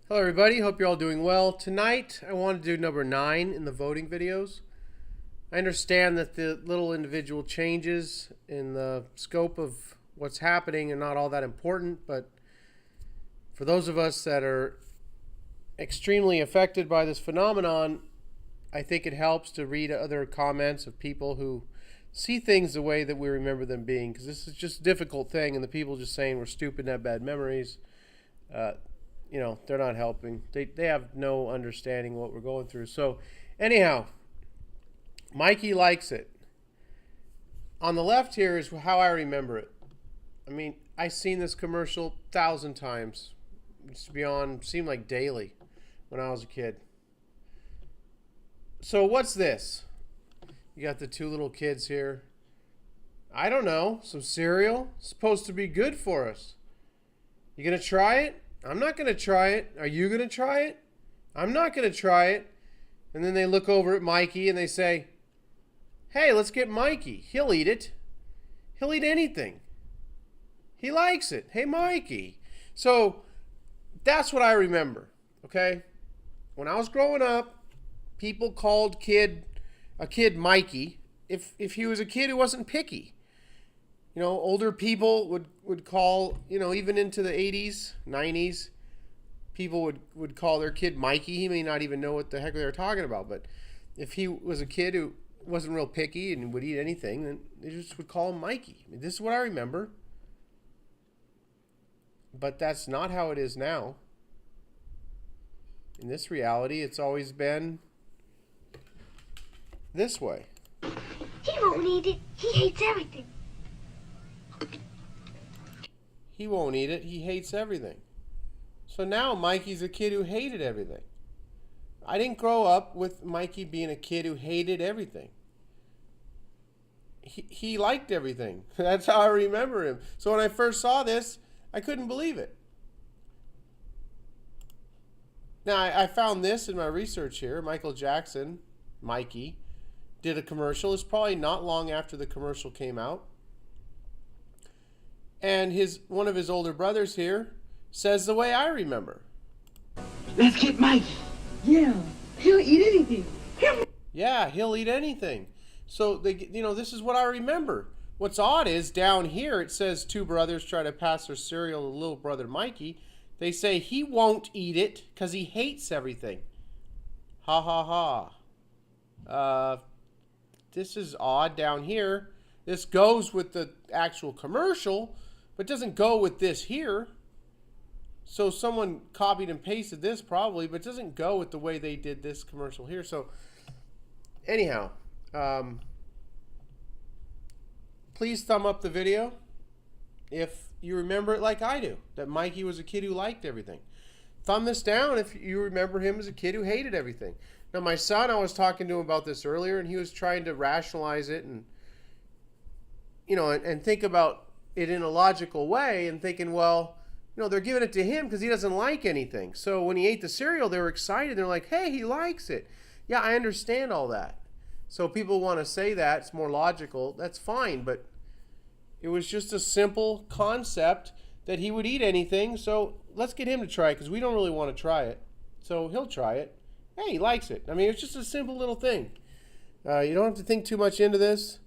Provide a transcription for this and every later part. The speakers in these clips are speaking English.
Hello everybody, hope you're all doing well. Tonight I want to do number 9 in the voting videos. I understand that the little individual changes in the scope of what's happening are not all that important, but for those of us that are extremely affected by this phenomenon, I think it helps to read other comments of people who see things the way that we remember them being, because this is just a difficult thing, and the people just saying we're stupid and have bad memories, they're not helping. They have no understanding what we're going through. So anyhow, Mikey likes it. On the left here is how I remember it. I mean, I've seen this commercial 1,000 times. It's beyond, seemed like daily when I was a kid. So what's this? You got the two little kids here. I don't know, some cereal. It's supposed to be good for us. You gonna try it? I'm not going to try it. Are you going to try it? I'm not going to try it. And then they look over at Mikey and they say, hey, let's get Mikey. He'll eat it. He'll eat anything. He likes it. Hey, Mikey. So that's what I remember, okay? When I was growing up, people called a kid Mikey if he was a kid who wasn't picky. You know, older people would call, even into the 80s, 90s, people would call their kid Mikey. He may not even know what the heck they were talking about, but if he was a kid who wasn't real picky and would eat anything, then they just would call him Mikey. I mean, this is what I remember. But that's not how it is now. In this reality, it's always been this way. He won't eat it. He hates everything. He won't eat it. He hates everything. So now Mikey's a kid who hated everything. I didn't grow up with Mikey being a kid who hated everything. He liked everything. That's how I remember him. So when I first saw this, I couldn't believe it. Now, I found this in my research here. Michael Jackson, Mikey, did a commercial. It's probably not long after the commercial came out. And one of his older brothers here says the way I remember. Let's get Mikey. Yeah, he'll eat anything. Yeah, he'll eat anything. So this is what I remember. What's odd is down here it says two brothers try to pass their cereal to little brother Mikey. They say he won't eat it because he hates everything. Ha ha ha. This is odd down here. This goes with the actual commercial, but doesn't go with this here. So someone copied and pasted this probably, but doesn't go with the way they did this commercial here. So anyhow, please thumb up the video if you remember it like I do, that Mikey was a kid who liked everything. Thumb this down if you remember him as a kid who hated everything. Now my son, I was talking to him about this earlier, and he was trying to rationalize it and and think about it in a logical way, and thinking, well, they're giving it to him because he doesn't like anything. So when he ate the cereal, they were excited. They're like, hey, he likes it. Yeah, I understand all that. So people want to say that. It's more logical. That's fine. But it was just a simple concept that he would eat anything. So let's get him to try it because we don't really want to try it. So he'll try it. Hey, he likes it. I mean, it's just a simple little thing. You don't have to think too much into this.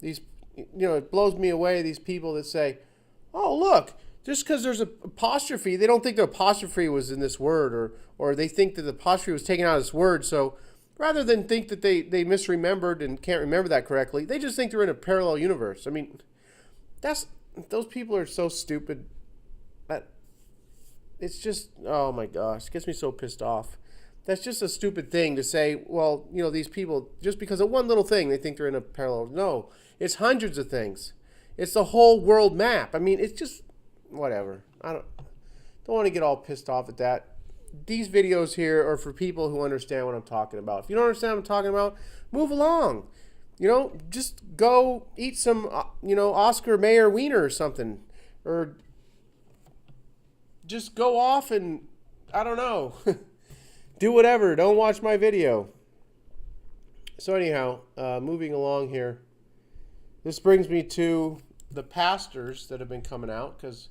It blows me away, these people that say, oh, look, just because there's an apostrophe, they don't think the apostrophe was in this word, or they think that the apostrophe was taken out of this word. So rather than think that they misremembered and can't remember that correctly, they just think they're in a parallel universe. I mean, those people are so stupid. It's just, oh my gosh, it gets me so pissed off. That's just a stupid thing to say, well, these people, just because of one little thing, they think they're in a parallel. No, it's hundreds of things. It's the whole world map. I mean, it's just, whatever. I don't want to get all pissed off at that. These videos here are for people who understand what I'm talking about. If you don't understand what I'm talking about, move along. Just go eat some, Oscar Mayer wiener or something. Or just go off and, I don't know, do whatever. Don't watch my video. So anyhow, moving along here. This brings me to the pastors that have been coming out, because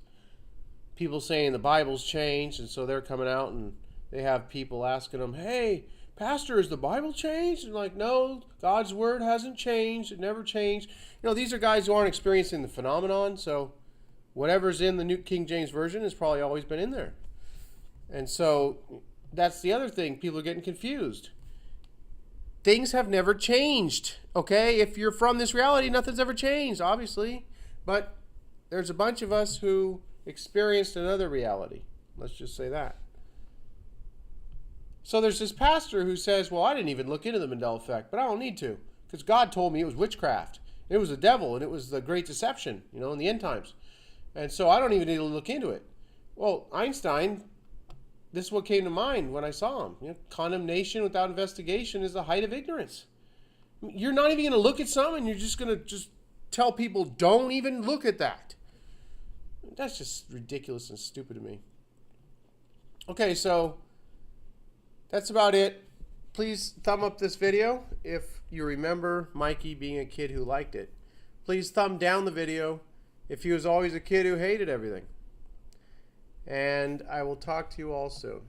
people saying the Bible's changed, and so they're coming out and they have people asking them, hey, Pastor, is the Bible changed? And like, no, God's word hasn't changed. It never changed. You know, these are guys who aren't experiencing the phenomenon, so whatever's in the New King James Version has probably always been in there. And so that's the other thing. People are getting confused. Things have never changed, okay? If you're from this reality, nothing's ever changed, obviously. But there's a bunch of us who experienced another reality. Let's just say that. So there's this pastor who says, well, I didn't even look into the Mandela effect, but I don't need to, because God told me it was witchcraft. It was the devil, and it was the great deception, you know, in the end times. And so I don't even need to look into it. Well, Einstein, this is what came to mind when I saw him. You know, condemnation without investigation is the height of ignorance. You're not even going to look at something, and you're just going to just tell people, don't even look at that. That's just ridiculous and stupid to me. Okay, so that's about it. Please thumb up this video if you remember Mikey being a kid who liked it. Please thumb down the video if he was always a kid who hated everything. And I will talk to you all soon.